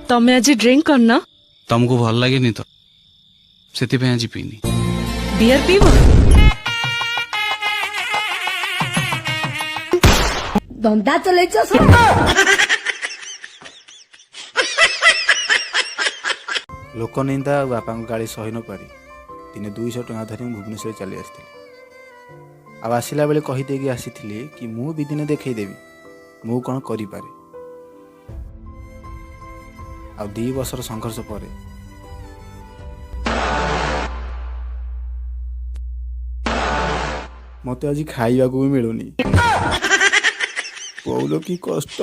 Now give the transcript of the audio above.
तमे आज ड्रिंक करना तुमको भल लगे तो से आज पीनी बियर पीब धंदा चले लोक निंदा बापा गाड़ी सही न पारी दिने 200 टଙ୍କା धरी भुवनेश्वर चली आसती आसला बेले कहीदेगी आसी कि मु भी दिने देखईदेवी मु कौन करें आ 2 वर्षर संघर्ष पर मत आज खाइबा भी मिलूनी पौलो की कष्ट।